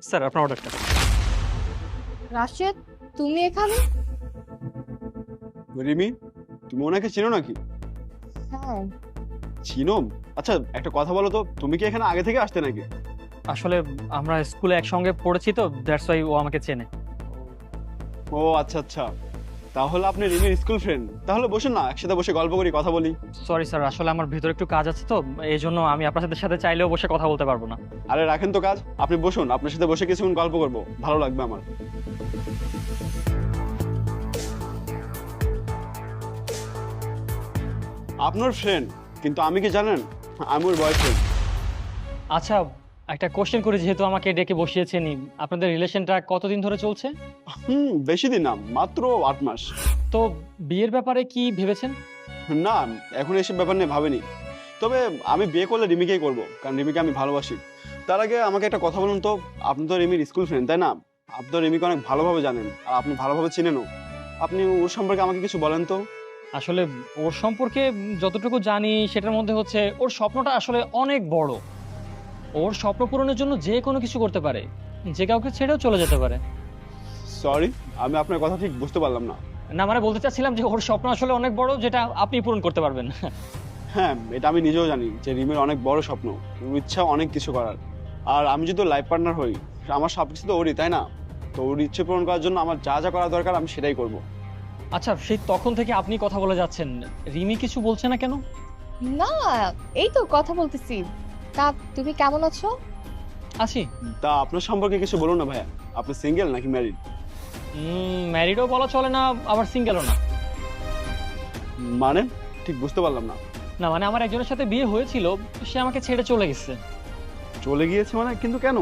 Sir আপনার অর্ডারটা। রাশেদ, তুমি এখানে? রিমি, তুমি ওনাকে চিনো নাকি? হ্যাঁ। চিনো? আচ্ছা একটা কথা বলো তো, তুমি কি এখানে আগে থেকে আসতে নাকি? আসলে আমরা স্কুলে একসঙ্গে পড়েছি তো, দ্যাটস ওয়াই ও আমাকে চেনে। ও আচ্ছা আচ্ছা, তাহলে আপনি রিমির স্কুল ফ্রেন্ড। তাহলে বসুন না, একসাথে বসে গল্প করি, কথা বলি। সরি স্যার, আসলে আমার ভিতরে একটু কাজ আছে তো, এই জন্য আমি আপনার সাথে চাইলেও বসে কথা বলতে পারবো না। আরে রাখেন তো কাজ, আপনি বসুন, আপনার সাথে বসে কিছুক্ষণ গল্প করবো, ভালো লাগবে আমার। আপনার ফ্রেন্ড, কিন্তু আমি কি জানেন, আমি ওর বয়ফ্রেন্ড। আচ্ছা, একটা কোশ্চেন করি, যেহেতু আমাকে ডেকে বসিয়েছেন, আপনাদের রিলেশনটা কতদিন ধরে চলছে? বেশি দিন না, মাত্র 8 মাস। তো বিয়ের ব্যাপারে কি ভেবেছেন? না, এখন এসব ব্যাপার নিয়ে ভাবিনি। তবে আমি বিয়ে করলে রিমিকেই করব, কারণ রিমিকে আমি ভালোবাসি। তার আগে আমাকে একটা কথা বলুন তো, আপনি তো রিমির স্কুল ফ্রেন্ড তাই না? আপনি তো রিমিকে অনেক ভালোভাবে জানেন, আর আপনি ভালোভাবে চিনেনও। আপনি ওর সম্পর্কে আমাকে কিছু বলেন তো। আসলে ওর সম্পর্কে যতটুকু জানি সেটার মধ্যে হচ্ছে ওর স্বপ্নটা আসলে অনেক বড়। ওর স্বপ্ন পূরণের জন্য যে কোনো কিছু করতে পারে, যে কাউকে ছেড়েও চলে যেতে পারে। সরি, আমি আপনার কথা ঠিক বুঝতে পারলাম না। না মানে বলতে চাচ্ছিলাম যে ওর স্বপ্ন আসলে অনেক বড়, যেটা আপনি পূরণ করতে পারবেন। হ্যাঁ, এটা আমি নিজেও জানি যে রিমির অনেক বড় স্বপ্ন, ওর ইচ্ছা অনেক কিছু করার। আর আমি যদি লাইফ পার্টনার হই, আমার সব কিছু তো ওরই তাই না? তো ওর ইচ্ছে পূরণ করার জন্য আমার যা যা করা দরকার আমি সেটাই করব। আচ্ছা, সেই তখন থেকে আপনি কথা বলে যাচ্ছেন, রিমি কিছু বলছে না কেন? না, এই তো কথা বলতেছি। তা তুমি কেমন আছো? আছি। তা আপনার সম্পর্কে কিছু বলুন না ভাইয়া, আপনি সিঙ্গেল নাকি ম্যারিড? ম্যারিডও বলা চলে না, আবার সিঙ্গেলও না। মানে ঠিক বুঝতে পারলাম না। না মানে আমার একজনের সাথে বিয়ে হয়েছিল, সে আমাকে ছেড়ে চলে গেছে। চলে গিয়েছে মানে, কিন্তু কেন?